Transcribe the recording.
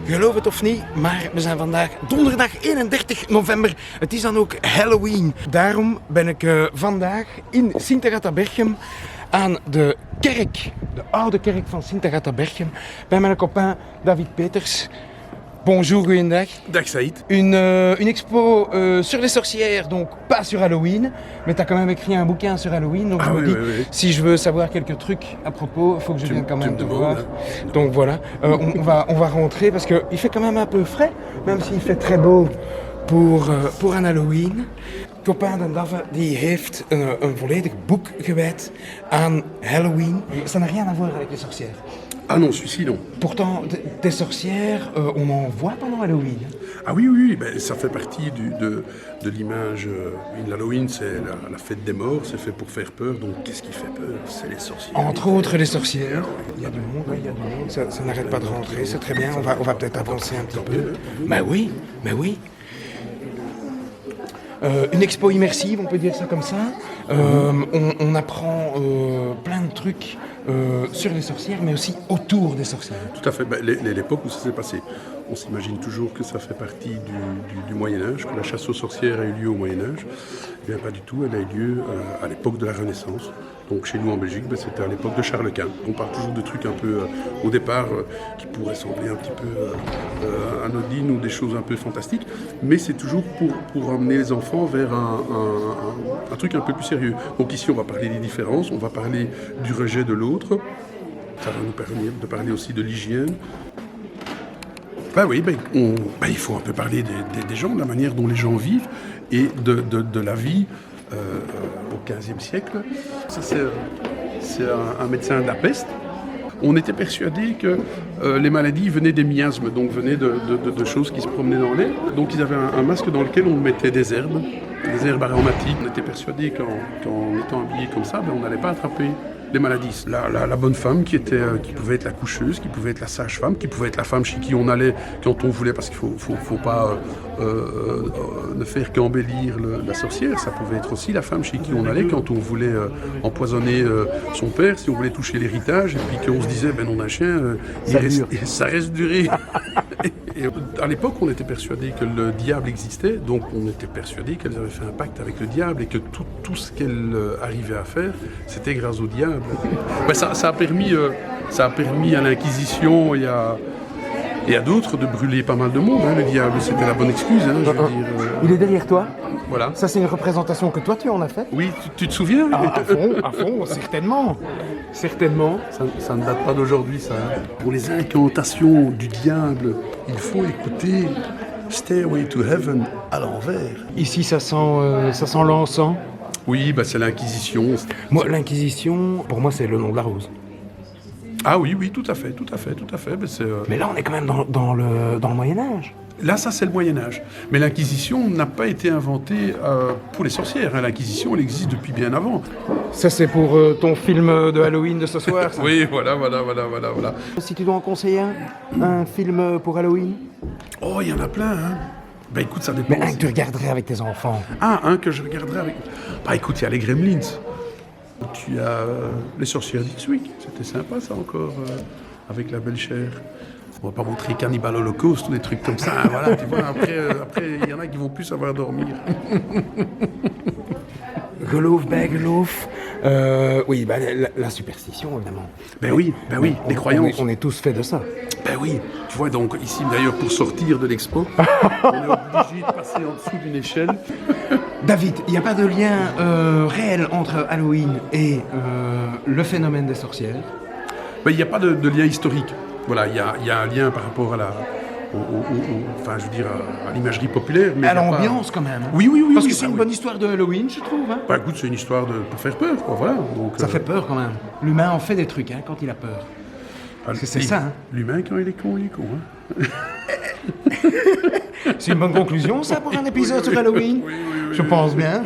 Geloof het of niet, maar we zijn vandaag donderdag 31 november. Het is dan ook Halloween. Daarom ben ik vandaag in Sint-Agatha-Berchem aan de kerk, de oude kerk van Sint-Agatha-Berchem, bij mijn copain David Peters. Bonjour, goeiedag. Dag Saïd. Une expo sur les sorcières, donc pas sur Halloween, mais tu as quand même écrit un bouquin sur Halloween, donc je me dis, si je veux savoir quelques trucs à propos, il faut que je vienne quand même te voir. Donc voilà, on va rentrer parce qu'il fait quand même un peu frais, même s'il fait très beau pour un Halloween. Copain de Dave die heeft een volledig boek gewijd aan Halloween. Ça n'a rien à voir avec les sorcières. Ah non, celui-ci non. Pourtant, des sorcières, on en voit pendant Halloween. Ah oui, ben, ça fait partie de l'image. L'Halloween, c'est la fête des morts, c'est fait pour faire peur. Donc qu'est-ce qui fait peur? C'est les sorcières. Entre autres les sorcières. Il y a du monde, oui, il y a du monde. Ça n'arrête pas de rentrer, c'est très bien. On va peut-être avancer un petit peu. Mais oui. Une expo immersive, on peut dire ça comme ça. On apprend plein de trucs sur les sorcières, mais aussi autour des sorcières. Tout à fait. Ben, l'époque où ça s'est passé, on s'imagine toujours que ça fait partie du Moyen-Âge, que la chasse aux sorcières a eu lieu au Moyen-Âge. Eh bien, pas du tout, elle a eu lieu à l'époque de la Renaissance. Donc chez nous en Belgique, ben, c'était à l'époque de Charles Quint. On parle toujours de trucs un peu, au départ, qui pourraient sembler un petit peu anodines ou des choses un peu fantastiques, mais c'est toujours pour amener les enfants vers un truc un peu plus sérieux. Donc ici, on va parler des différences, on va parler du rejet de l'autre, ça va nous permettre de parler aussi de l'hygiène. Il faut un peu parler des gens, de la manière dont les gens vivent et de la vie au XVe siècle. Ça, c'est un médecin de la peste. On était persuadé que les maladies venaient des miasmes, donc venaient de choses qui se promenaient dans l'air. Donc ils avaient un masque dans lequel on mettait des herbes aromatiques. On était persuadé qu'en étant habillé comme ça, on n'allait pas attraper les maladies. La bonne femme qui pouvait être la coucheuse, qui pouvait être la sage-femme, qui pouvait être la femme chez qui on allait quand on voulait, parce qu'il faut pas ne faire qu'embellir la sorcière. Ça pouvait être aussi la femme chez qui on allait quand on voulait empoisonner son père, si on voulait toucher l'héritage, et puis qu'on se disait, ben non d'un chien, ça reste duré. Et à l'époque, on était persuadé que le diable existait, donc on était persuadé qu'elles avaient fait un pacte avec le diable et que tout ce qu'elles arrivaient à faire, c'était grâce au diable. Ben ça a permis à l'Inquisition et à d'autres de brûler pas mal de monde. Hein. Le diable, c'était la bonne excuse. Hein, je veux dire, Il est derrière toi. Voilà. Ça, c'est une représentation que toi, tu en as faite. Oui, tu te souviens? À fond, certainement. Certainement. Ça ne date pas d'aujourd'hui, ça. Hein. Pour les incantations du diable, il faut écouter Stairway to Heaven à l'envers. Ici, ça sent l'encens. Oui, c'est l'Inquisition. Moi, l'Inquisition, pour moi, c'est le nom de la rose. Ah oui, tout à fait. Mais là, on est quand même dans le Moyen-Âge. Là, ça, c'est le Moyen-Âge. Mais l'Inquisition n'a pas été inventée pour les sorcières. Hein. L'Inquisition, elle existe depuis bien avant. Ça, c'est pour ton film de Halloween de ce soir, ça. Oui, voilà. Si tu dois en conseiller un film pour Halloween? Oh, il y en a plein, hein. Ben écoute, ça dépend. Mais un que tu regarderais avec tes enfants. Ah, un que je regarderais avec... Bah écoute, il y a les Gremlins. Tu as les sorcières d'Ipswich. C'était sympa, ça, encore, avec la belle chair. On va pas montrer Cannibal Holocaust ou des trucs comme ça. Hein, voilà, tu vois, après, il y en a qui vont plus savoir dormir. Geloof bij geloof. Oui, la superstition, évidemment. Ben oui, les croyances. On est tous faits de ça. Ben oui, tu vois, donc ici, d'ailleurs, pour sortir de l'expo, on est obligé de passer en dessous d'une échelle. David, il n'y a pas de lien réel entre Halloween et le phénomène des sorcières? Ben, il n'y a pas de lien historique. Voilà, il y a un lien par rapport à à l'imagerie populaire. Mais à l'ambiance, quand même. Oui. Parce que c'est une bonne histoire de Halloween, je trouve. Hein. Bah écoute, c'est une histoire pour faire peur, quoi, voilà. Donc, ça fait peur, quand même. L'humain en fait des trucs, hein, quand il a peur. Parce que c'est ça, hein. L'humain, quand il est con, hein. C'est une bonne conclusion, ça, pour un épisode sur Halloween? Oui. Je pense bien.